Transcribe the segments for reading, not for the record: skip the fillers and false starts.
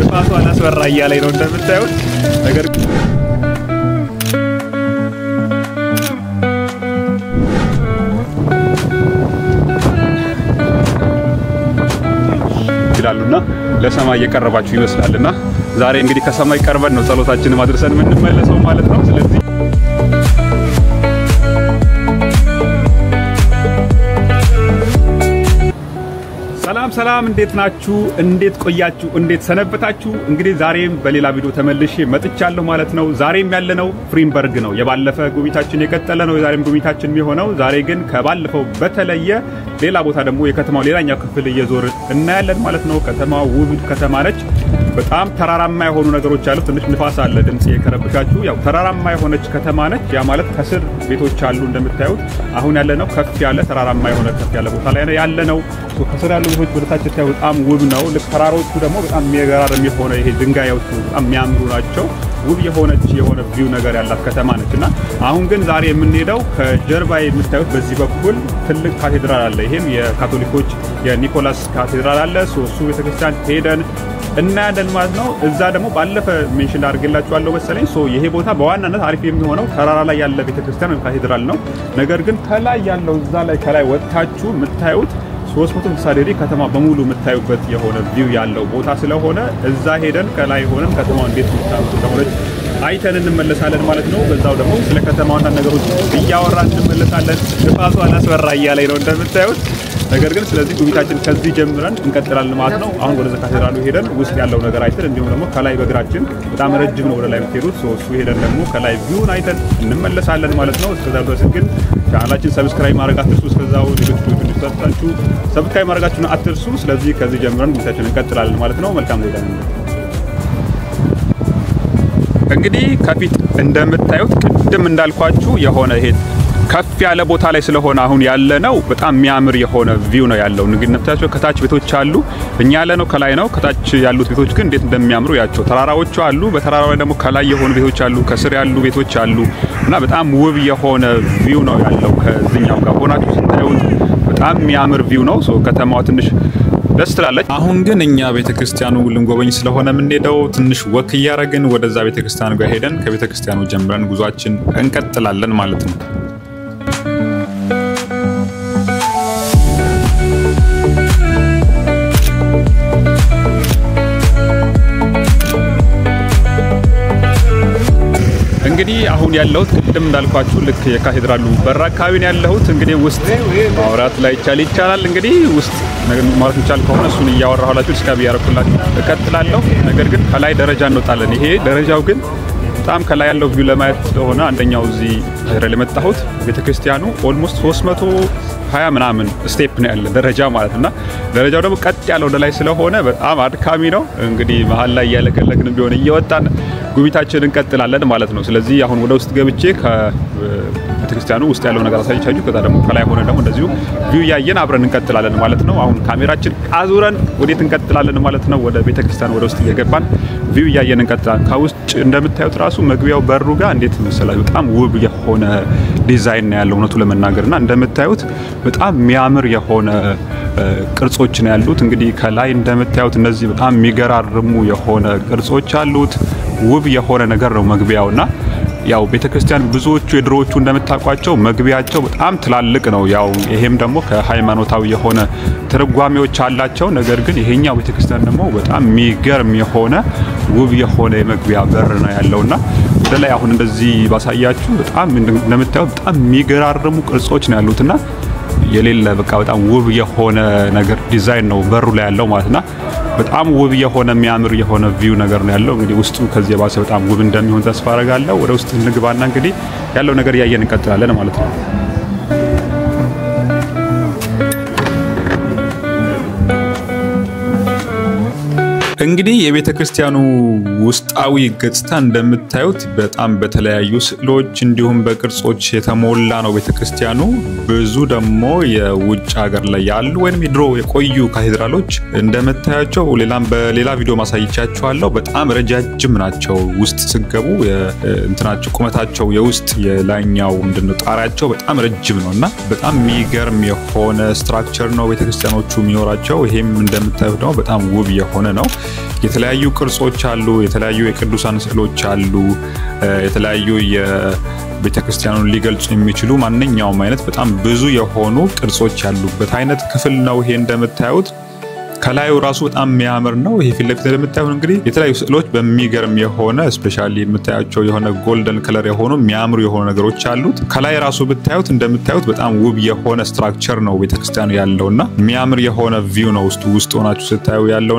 ንፋሱ አላስወራ እያለኝ ነው እንደምታዩት ነገር ይላሉና ለሰማይ እየቀረባችሁ ይመስላልና ዛሬ እንግዲህ ከሰማይ ቀርበን ነው ጸሎታችንን ማድረሰን የምንመለሰው ማለት ነው ስለዚህ ሰላም እንዴት ናችሁ እንዴት ቆያችሁ እንዴት ሰነበታችሁ እንግዲህ ዛሬም በሌላ ቪዲዮ ተመልሼ መጥቻለሁ ማለት ነው ዛሬም ያለነው ፍሪምበርግ ነው የባለፈ ጉብኝታችን የቀጠለ ነው ዛሬም ጉብኝታችን የሚሆነው ዛሬ ግን ከባለፈው በተለየ ሌላ ቦታ ደግሞ የከተማው ሌላኛው ክፍል እየዞርን እናያለን ማለት ነው ከተማው ውብ ከተማ ነች በጣም ተራራማ የሆኑ ነገሮች አሉ ትንሽ ንፋስ አለ ድምጽ የከረብሻችሁ ያው ተራራማ የሆነች ከተማ ነች ያ ማለት ከስር ቤቶች አሉ እንደምታዩት አሁን ያለነው ከፍ ያለ ተራራማ የሆነ ከፍ ያለ ቦታ ላይ ያለነው ከስር ያሉ ቤቶች ወደታች ታዩ በጣም ውብ ነው ለተራሮቹ ደግሞ በጣም የሚያገራርም የሆነ ይሄ ድንጋዮቹ በጣም የሚያምሩ ናቸው ውብ የሆነ ቪው ነገር ያላት ከተማ ነችና አሁን ግን ዛሬ የምንሄደው ከጀርባ የምታዩት በዚህ በኩል ትልቅ ካቴድራል አለ ይሄም የካቶሊኮች የኒኮላስ ካቴድራል አለ ሶሱ ቤተክርስቲያን ሄደን እናያለን ማለት ነው እዛ ደግሞ ባለፈ ሜንሽን አድርጌላችኋለሁ መሰለኝ ይሄ ቦታ በዋናነት አሪፍ የሚሆነው ተራራ ላይ ያለ ቤተክርስቲያን ወይ ካቴድራል ነው ነገር ግን ከላይ ያለው እዛ ላይ ከላይ ወጣችሁ የምታዩት 360 ዲግሪ ከተማ በሙሉ የምታዩበት የሆነ ቪው ያለው ቦታ ስለሆነ እዛ ሄደን ከላይ ሆነን ከተማው እንዴት ተሞለች አይተን እንመለሳለን ማለት ነው በዛው ደግሞ ስለ ከተማውና ነገሮች እያወራን እንመለሳለን ንፋሱ አላስወራ እያለኝ ነው እንደምታዩት ነገር ግን ስለዚህ ጉብኝታችን ከዚህ ጀምረን እንቀጥላለን ማለት ነው አሁን ወደ ካቴድራሉ ሄደን ውስጥ ያለው ነገር አይተን እንዲሁም ደግሞ ከላይ በግራችን በጣም ረጅም ነው ወደ ላይ የምትሄዱት እሱ ሄደን ደግሞ ከላይ ቪውን አይተን እንመለሳለን ማለት ነው እስከዛው ድረስ ግን ቻናላችን ሰብስክራይብ ማድረግ አትርሱ እስከዛው ሌሎች ቪዲዮዎች እንዲደርሳችሁ ሰብስክራይብ ማድረጋችሁን አትርሱ ስለዚህ ከዚህ ጀምረን ጉብኝታችንን እንቀጥላለን ማለት ነው መልካም ቆይታ እንግዲህ ከፊት እንደምታዩት ቅድም እንዳልኳችሁ የሆነ ይሄ ከፍ ያለ ቦታ ላይ ስለሆነ አሁን ያለነው በጣም የሚያምር የሆነ ቪው ነው ያለው ንግነታቸው ከታች ቤቶች አሉ እኛ ያለነው ከላይ ነው ከታች ያሉት ቤቶች ግን እንዴት እንደሚያምሩ ያቸው ተራራዎቹ አሉ በተራራው ላይ ደግሞ ከላይ የሆኑ ቤቶች አሉ ከስር ያሉ ቤቶች አሉ እና በጣም ውብ የሆነ ቪው ነው ያለው ከዚህኛው ጋር ሆናችሁ ስታዩት በጣም የሚያምር ቪው ነው ከተማው ትንሽ ደስ ትላለች አሁን ግን እኛ ቤተክርስቲያኑ ልንጎበኝ ስለሆነ የምንሄደው ትንሽ ወክ ያረግን ወደዛ ቤተክርስቲያኑ ጋር ሄደን ከቤተክርስቲያኑ ጀምረን ጉዟችን እንቀጥላለን ማለት ነው እንግዲህ አሁን ያለሁት ቅድም እንዳልኳችሁ ልክ የካቴድራሉ በር አካባቢ ነው ያለሁት እንግዲህ ውስጥ ማውራት ላይ ይቻላል እንግዲህ ውስጥ ማለት ይቻላል ከሆነ እሱን እያወራሁላችሁ እስካቢ ያረኩላችሁ እቀጥላለሁ ነገር ግን ከላይ ደረጃ እንወጣለን ይሄ ደረጃው ግን በጣም ከላይ ያለው ቪው ለማየት ስለሆነ አንደኛው እዚህ ካቴድራል የመጣሁት ቤተክርስቲያኑ ኦልሞስት 320 ምናምን ስቴፕ ነው ያለ ደረጃ ማለትና ደረጃው ደግሞ ቀጥ ያለው ወደ ላይ ስለሆነ በጣም አድካሚ ነው እንግዲህ መሃል ላይ ያለቀለቅን ቢሆን እየወጣን ጉብኝታችንን እንቀጥላለን ማለት ነው ስለዚህ አሁን ወደ ውስጥ ገብቼ ከቤተክርስቲያኑ ውስጥ ያለው ነገር አሳይቻችሁ ከዛ ደግሞ ከላይ ሆነ ደግሞ እንደዚሁ ቪው ያየን አብረን እንቀጥላለን ማለት ነው አሁን ካሜራችን አዙረን ወዴት እንቀጥላለን ማለት ነው ወደ ቤተክርስቲያኑ ወደ ውስጥ እየገባን ቪው ያየን እንቀጥላለን ከውስጥ እንደምታዩት ራሱ መግቢያው በሩ ጋር እንዴት መሰላችሁ በጣም ውብ የሆነ ዲዛይን ነው ያለው እውነቱ ለመናገርና እንደምታዩት በጣም የሚያምር የሆነ ቅርጾች ነው ያሉት እንግዲህ ከላይ እንደምታዩት እነዚህ በጣም የሚገራርሙ የሆነ ቅርጾች አሉት ውብ የሆነ ነገር ነው መግቢያውና ያው ቤተክርስቲያን ብዙዎቹ የድሮዎቹ እንደምታቋቸው መግቢያቸው በጣም ትላልቅ ነው ያው ይሄም ደግሞ ከሃይማኖታዊ የሆነ ትርጓሜዎች አላቸው ነገር ግን ይሄኛው ቤተክርስቲያን ደግሞ በጣም የሚገርም የሆነ ውብ የሆነ የመግቢያ በር ነው ያለውና ወደ ላይ አሁን እንደዚህ ባሳያችሁ በጣም እንደምታዩት በጣም የሚገራርሙ ቅርጾች ነው ያሉትና የሌለ በቃ በጣም ውብ የሆነ ነገር ዲዛይን ነው በሩ ላይ ያለው ማለትና በጣም ውብ የሆነ የሚያምር የሆነ ቪው ነገር ነው ያለው እንግዲህ ውስጡ ከዚህ ባሰ በጣም ውብ እንደሚሆን ተስፋ አደርጋለሁ ወደ ውስጥ እንግባና እንግዲህ ያለው ነገር ያየን እንቀጥላለን ማለት ነው እንግዲህ የቤተክርስቲያኑ ውስጣዊ ገጽታ እንደምታዩት በጣም በተለያዩ ስዕሎች እንዲሁም በቅርጾች የተሞላ ነው ቤተክርስቲያኑ ብዙ ደግሞ የውጭ ሀገር ላይ ያሉ ወይንም የድሮ የቆዩ ካቴድራሎች እንደምታያቸው በሌላ ቪዲዮ ማሳይቻችኋለሁ በጣም ረጃጅም ናቸው ውስጥ ሲገቡ እንትናቸው ቁመታቸው የውስጥ የላይኛው እንደነ ጣራቸው በጣም ረጅም ነውና በጣም የሚገርም የሆነ ስትራክቸር ነው ቤተክርስቲያኖቹ የሚኖራቸው ይሄም እንደምታዩት ነው በጣም ውብ የሆነ ነው የተለያዩ ቅርጾች አሉ የተለያዩ የቅዱሳን ስዕሎች አሉ የተለያዩ የቤተክርስቲያኑን ሊገልጹ የሚችሉ ማንኛውም አይነት በጣም ብዙ የሆኑ ቅርጾች ያሉበት አይነት ክፍል ነው ይሄ እንደምታዩት ከላዩ ራሱ በጣም የሚያምር ነው ይሄ ፊት ለፊት እንደምታዩት እንግዲህ የተለያዩ ስዕሎች በሚገርም የሆነ ስፔሻሊ የምታያቸው የሆነ ጎልደን ከለር የሆኑ የሚያምሩ የሆኑ ነገሮች አሉት ከላይ ራሱ ብታዩት እንደምታዩት በጣም ውብ የሆነ ስትራክቸር ነው ቤተክርስቲያኑ ያለውና የሚያምር የሆነ ቪው ነው ውስጥ ሆናችሁ ስታዩ ያለው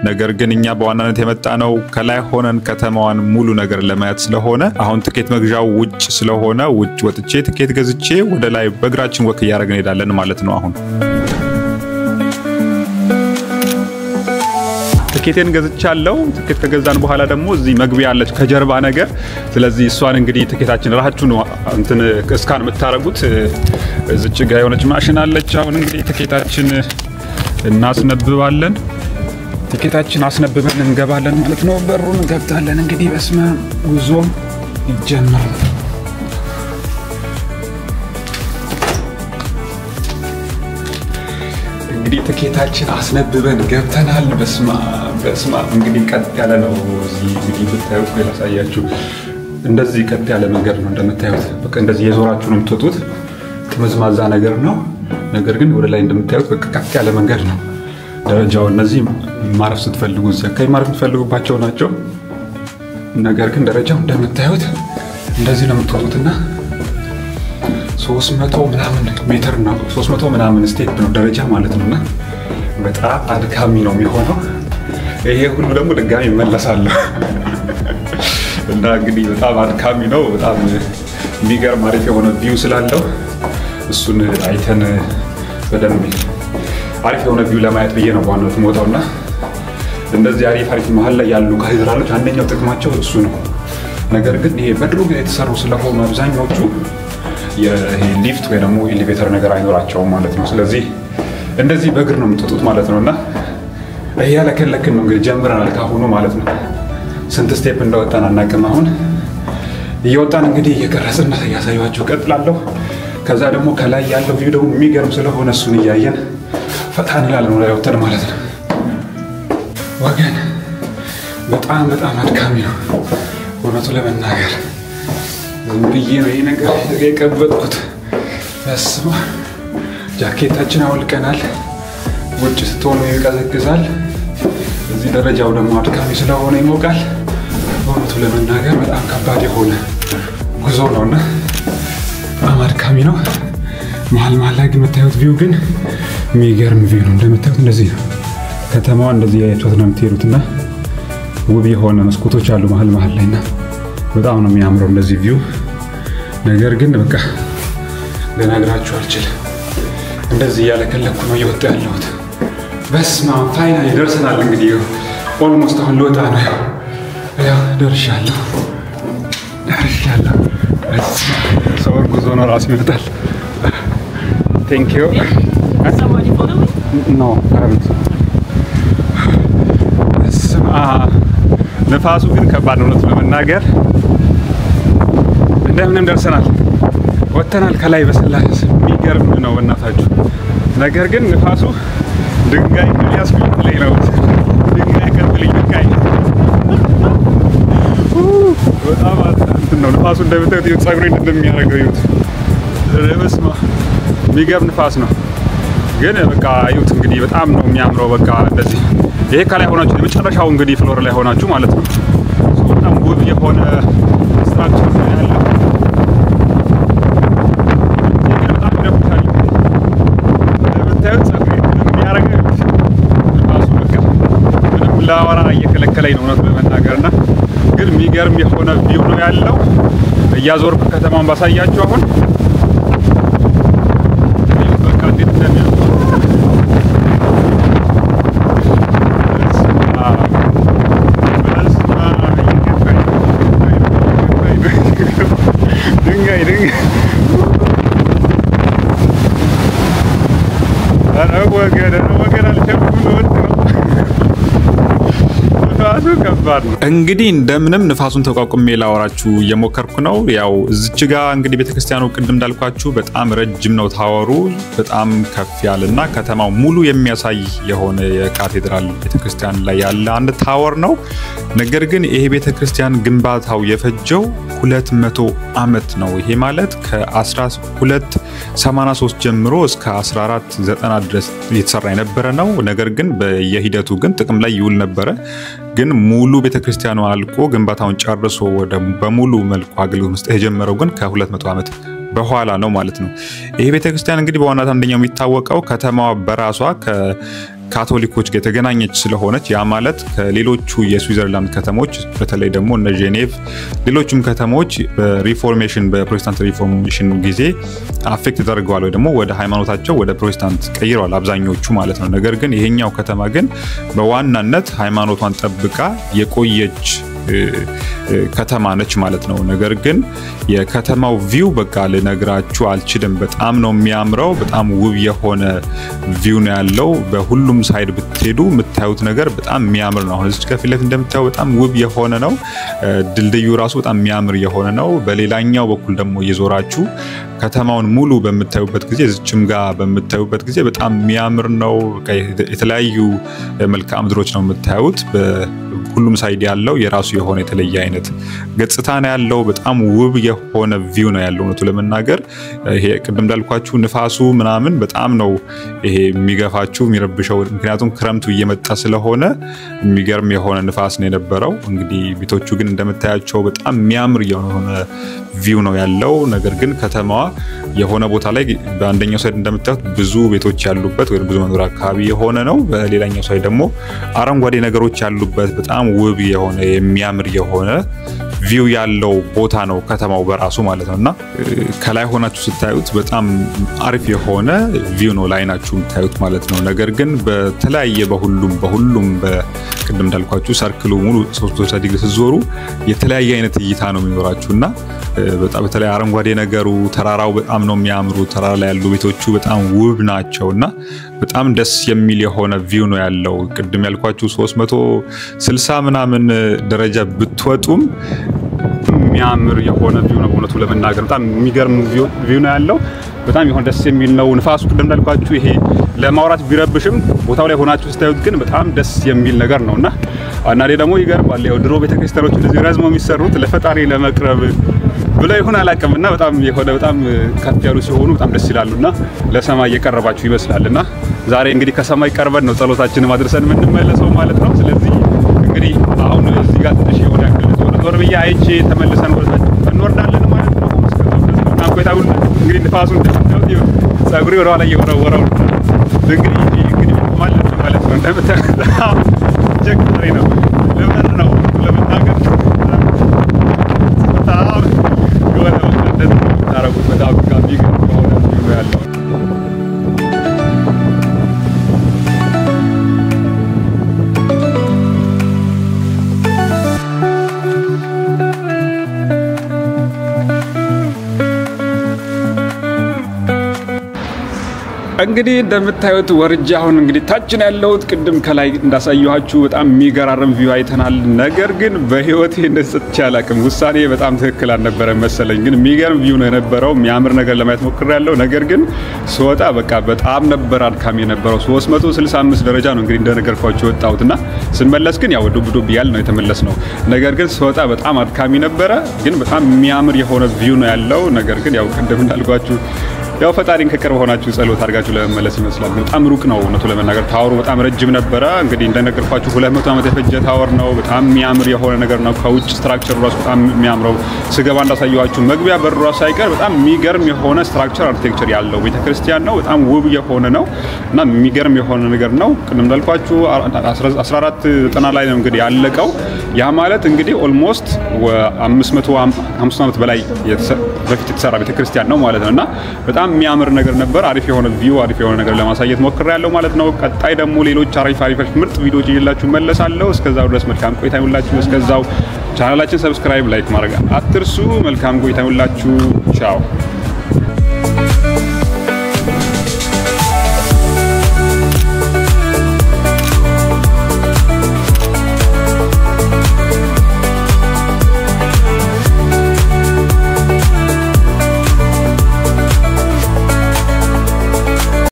ነገር ግን እኛ በዋናነት የመጣ ነው ከላይ ሆነን ከተማዋን ሙሉ ነገር ለማየት ስለሆነ አሁን ትኬት መግዣው ውጭ ስለሆነ ውጭ ወጥቼ ትኬት ገዝቼ ወደ ላይ በእግራችን ወክ ያረግን ሄዳለን ማለት ነው አሁን ትኬቴን ገዝቻለሁ ትኬት ከገዛን በኋላ ደግሞ እዚህ መግቢያ አለች ከጀርባ ነገር ስለዚህ እሷን እንግዲህ ትኬታችን ራሳችሁ ነው እንትን ስካን የምታረጉት እዚች ጋር የሆነች ማሽን አለች አሁን እንግዲህ ትኬታችን እናስነብባለን ትኬታችን አስነብበን እንገባለን ማለት ነው በሩን ገብታለን እንግዲህ በስመ ጉዞ ይጀምራል እንግዲህ ትኬታችን አስነብበን ገብተናል በስማ እንግዲህ ቀጥ ያለ ነው እዚህ እንግዲህ ብታዩት ለላሳያችሁ እንደዚህ ቀጥ ያለ መንገድ ነው እንደምታዩት በቃ እንደዚህ የዞራችሁ ነው የምትወጡት ጥምዝማዛ ነገር ነው ነገር ግን ወደ ላይ እንደምታዩት በቃ ቀጥ ያለ መንገድ ነው ደረጃው እነዚህ ማረፍ ስትፈልጉ ዘካይ ማረፍ ስትፈልጉባቸው ናቸው ነገር ግን ደረጃው እንደምታዩት እንደዚህ ነው የምትወጡትና 300 ምናምን ሜትር ነው 300 ምናምን ስቴፕ ነው ደረጃ ማለት ነውና በጣም አድካሚ ነው የሚሆነው ይሄ ሁሉ ደግሞ ድጋሚ ይመለሳል እና እንግዲህ በጣም አድካሚ ነው በጣም የሚገርም አሪፍ የሆነ ቪው ስላለው እሱን አይተን በደንብ አሪፍ የሆነ ቪው ለማየት ብዬ ነው ዋናው ሞታውና እንደዚህ አሪፍ መሃል ላይ ያሉ ካቴድራሎች አንደኛው ጥቅማቸው እሱ ነው ነገር ግን ይሄ በድሮ ጊዜ የተሰሩ ስለሆኑ አብዛኞቹ የሊፍት ወይ ደግሞ ኤሌቬተር ነገር አይኖራቸውም ማለት ነው ስለዚህ እንደዚህ በእግር ነው የምትወጡት ማለት ነውና ያለከለከን ነው እንግዲህ ጀምረናል ካሁኑ ማለት ነው ስንት ስቴፕ እንደወጣን አናውቅም አሁን እየወጣን እንግዲህ እየቀረጽን ያሳያችሁ ቀጥላለሁ ከዛ ደግሞ ከላይ ያለው ቪው ደግሞ የሚገርም ስለሆነ እሱን እያየን ፈታን ይላል ነው ላይ ወጣን ማለት ነው ወገን በጣም አድካሚ ነው ወነቱ ለመናገር እንግዲህ ነው ይሄ ነገር የቀበጥኩት በስማ ጃኬታችን አውልቀናል ውጭ ስትሆኑ ይቀዘቅዛል እዚህ ደረጃው ደግሞ አድካሚ ስለሆነ ይሞቃል ወነቱ ለመናገር በጣም ከባድ የሆነ ጉዞ ነውና በጣም አድካሚ ነው መሃል ላይ ግን የምታዩት ቪው ግን የሚገርም ቪው ነው እንደምታዩት እንደዚህ ነው ከተማዋ እንደዚህ ያያችሁት ነው የምትሄዱትና ውብ የሆነ መስኮቶች አሉ መሃል ላይና በጣም ነው የሚያምረው እንደዚህ ቪው ነገር ግን በቃ ለነግራችሁ አልችልም እንደዚህ ያለከለኩ ነው እየወጣ ያለሁት በስማ ፋይናሊ ደርሰናል እንግዲህ ኦልሞስት አሁን ልወጣ ነው ያው ደርሻለሁ ሰው ጉዞ ነው ራስ ይመጣል ቴንክ ዩ ኖ አረብት ነፋሱ ግን ከባድ ነው ለመናገር እንደምንም ደርሰናል ወተናል ከላይ በስላስ የሚገርም ነው እናታችሁ ነገር ግን ነፋሱ ድንጋይ ያስፈልግልኝ ነው ድንጋይ ከፍልኝ ድንጋይ በጣም እንትን ነው ነፋሱ እንደምታዩት ፀጉሬን እንደሚያረገው ይሁት ለመስማ የሚገርም ነፋስ ነው ግን በቃ አዩት እንግዲህ በጣም ነው የሚያምረው በቃ እንደዚህ ይሄ ከላይ ሆናችሁ ለመጨረሻው እንግዲህ ፍሎር ላይ ሆናችሁ ማለት ነው በጣም ውብ የሆነ ስትራክቸር ነው ያለው በጣም ደምታል ለምታዩት ፀጉሬን እንደሚያረገው ነፋሱ በቃ ምንም ላወራ እየከለከለኝ ነው እውነት ለመናገርና ግን የሚገርም የሆነ ቪው ነው ያለው እያዞርኩ ከተማውን ባሳያችሁ አሁን በቃ እንዴት እንደሚያምር ከባድ ነው እንግዲህ እንደምንም ንፋሱን ተቋቁሜ ላወራችሁ እየሞከርኩ ነው ያው እዚች ጋር እንግዲህ ቤተክርስቲያኑ ቅድም እንዳልኳችሁ በጣም ረጅም ነው ታወሩ በጣም ከፍ ያለና ከተማው ሙሉ የሚያሳይ የሆነ የካቴድራል ቤተክርስቲያን ላይ ያለ አንድ ታወር ነው ነገር ግን ይሄ ቤተክርስቲያን ግንባታው የፈጀው 200 ዓመት ነው ይሄ ማለት ከ1283 ጀምሮ እስከ 1490 ድረስ የተሰራ የነበረ ነው ነገር ግን በየሂደቱ ግን ጥቅም ላይ ይውል ነበር ግን ሙሉ ቤተክርስቲያኑ አልቆ ግንባታውን ጨርሶ ወደ በሙሉ መልኩ አገልግሎት መስጠት የጀመረው ግን ከ200 ዓመት በኋላ ነው ማለት ነው ይሄ ቤተክርስቲያን እንግዲህ በዋናነት አንደኛው የሚታወቀው ከተማዋ በራሷ ካቶሊኮች ጋር ተገናኘች ስለሆነች ያ ማለት ከሌሎቹ የስዊዘርላንድ ከተሞች በተለይ ደግሞ እነ ጄኔቭ ሌሎችም ከተሞች በሪፎርሜሽን በፕሮቴስታንት ሪፎርሜሽን ጊዜ አፌክት ተደርገዋል ወይ ደግሞ ወደ ሃይማኖታቸው ወደ ፕሮቴስታንት ቀይረዋል አብዛኞቹ ማለት ነው ነገር ግን ይሄኛው ከተማ ግን በዋናነት ሃይማኖቷን ጠብቃ የቆየች ከተማ ነች ማለት ነው ነገር ግን የከተማው ቪው በቃ ለነግራችሁ አልችልም በጣም ነው የሚያምረው በጣም ውብ የሆነ ቪው ነው ያለው በሁሉም ሳይድ ብትሄዱ የምታዩት ነገር በጣም የሚያምር ነው አሁን እዚህ ከፊለት እንደምታዩ በጣም ውብ የሆነ ነው ድልድዩ ራሱ በጣም የሚያምር የሆነ ነው በሌላኛው በኩል ደግሞ እየዞራችሁ ከተማውን ሙሉ በመታዩበት ጊዜ እዚችም ጋር በመታዩበት ጊዜ በጣም የሚያምር ነው የተለያዩ መልክዓ ምድሮች ነው የምታዩት ሁሉም ሳይድ ያለው የራሱ የሆነ የተለየ አይነት ገጽታ ነው ያለው በጣም ውብ የሆነ ቪው ነው ያለው ነው ለመናገር ይሄ ቅድም እንዳልኳችሁ ንፋሱ ምናምን በጣም ነው ይሄ የሚገፋችሁ የሚረብሸው ምክንያቱም ክረምቱ እየመጣ ስለሆነ የሚገርም የሆነ ንፋስ ነው የነበረው እንግዲህ ቤቶቹ ግን እንደምታያቸው በጣም የሚያምር የሆነ ቪው ነው ያለው ነገር ግን ከተማዋ የሆነ ቦታ ላይ በአንደኛው ሳይድ እንደምታዩት ብዙ ቤቶች ያሉበት ወይ ብዙ መኖሪያ አካባቢ የሆነ ነው በሌላኛው ሳይድ ደግሞ አረንጓዴ ነገሮች ያሉበት በጣም ውብ የሆነ የሚያምር የሆነ ቪው ያለው ቦታ ነው ከተማው በራሱ ማለት ነውና ከላይ ሆናችሁ ስታዩት በጣም አሪፍ የሆነ ቪው ነው ላይናችሁ የምታዩት ማለት ነው ነገር ግን በተለያየ በሁሉም በቅድም እንዳልኳችሁ ሰርክሉ ሙሉ 360 ዲግሪ ሲዞሩ የተለያየ አይነት እይታ ነው የሚኖራችሁና በተለይ አረንጓዴ ነገሩ ተራራው በጣም ነው የሚያምሩ ተራራ ላይ ያሉ ቤቶቹ በጣም ውብ ናቸውና በጣም ደስ የሚል የሆነ ቪው ነው ያለው ቅድም ያልኳችሁ 360 ምናምን ደረጃ ብትወጡም የሚያምር የሆነ ቪው ነው ወነቱ ለመናገር በጣም የሚገርም ቪው ነው ያለው በጣም ይሆን ደስ የሚል ነው ንፋሱ ቅድም እንዳልኳችሁ ይሄ ለማውራት ቢረብሽም ቦታው ላይ ሆናችሁ ስታዩት ግን በጣም ደስ የሚል ነገር ነውና አናዴ ደግሞ ይገርማል ያው ድሮ ቤተክርስቲያኖች እንደዚህ ረዝመው የሚሰሩት ለፈጣሪ ለመቅረብ ብለው ይሆን አላቀምና በጣም የሆነ በጣም ከፍ ያሉ ሲሆኑ በጣም ደስ ይላሉና ለሰማይ እየቀረባችሁ ይመስላልና ዛሬ እንግዲህ ከሰማይ ቀርበን ነው ጸሎታችንን ማድረሰን የምንመለሰው ማለት ነው ስለዚህ እንግዲህ አሁን እዚህ ጋር ትንሽ የሆነ ያክል ዞር ብዬ አይቼ ተመልሰን ወደታች እንወርዳለን ማለት ነው እስከዛው ድረስ በጣም ቆይታውን እንግዲህ ንፋሱን እንደምታዩት ጸጉሬ ወደ ኋላ እየወረወረው እንግዲህ ማለት ነው እንደምታዩት ጀግናሪ ነው ለምን ነው ለመናገር በጣም የሆነ እንደዚህ ታረጉት በጣም ጋቢ ነው ያለው እንግዲህ እንደምታዩት ወርጃ አሁን እንግዲህ ታችን ያለውት ቅድም ከላይ እንዳሳየኋችሁ በጣም የሚገራረም ቪው አይተናል ነገር ግን በህይወቴ እንደሰጥቻ አላቅም ውሳኔ በጣም ትክክል አልነበረ መሰለኝ ግን የሚገርም ቪው ነው የነበረው የሚያምር ነገር ለማየት ሞክሬያለሁ ነገር ግን ስወጣ በቃ በጣም ነበር አድካሚ የነበረው 365 ደረጃ ነው እንግዲህ እንደነገርኳችሁ ወጣውትና ስንመለስ ግን ያው ዱብ ያል ነው የተመለስነው ነገር ግን ስወጣ በጣም አድካሚ ነበረ ግን በጣም የሚያምር የሆነ ቪው ነው ያለው ነገር ግን ያው ቅድም እንዳልኳችሁ ያው ፈጣሪን ከቀርብ ሆናችሁ ጸሎት አድርጋችሁ ለመመለስ ይመስላል በጣም ሩቅ ነው ነው ለመናገር ታወሩ በጣም ረጅም ነበር እንግዲህ እንደነገርኳችሁ 200 ዓመት የፈጀ ታወር ነው በጣም የሚያምር የሆነ ነገር ነው ከውጭ ስትራክቸሩ ራሱ በጣም የሚያምረው ስገባ እንዳሳየኋችሁ መግቢያ በሩ ራሱ ሳይቀር በጣም የሚገርም የሆነ ስትራክቸር አርኪቴክቸር ያለው ቤተክርስቲያን ነው በጣም ውብ የሆነ ነው እና የሚገርም የሆነ ነገር ነው ቅድም እንዳልኳችሁ 1490 ላይ ነው እንግዲህ ያለቀው ያ ማለት እንግዲህ ኦልሞስት 550 ዓመት በላይ በፊት የተሰራ ቤተክርስቲያን ነው ማለት ነውና በጣም የሚያምር ነገር ነበር አሪፍ የሆነ ቪው አሪፍ የሆነ ነገር ለማሳየት ሞክሬያለሁ ማለት ነው ቀጣይ ደግሞ ሌሎች አሪፍ ምርጥ ቪዲዮዎች ይዤላችሁ መለሳለሁ እስከዛው ድረስ መልካም ቆይታ ይሁንላችሁ እስከዛው ቻናላችን ሰብስክራይብ ላይክ ማድረግ አትርሱ መልካም ቆይታ ይሁንላችሁ ቻው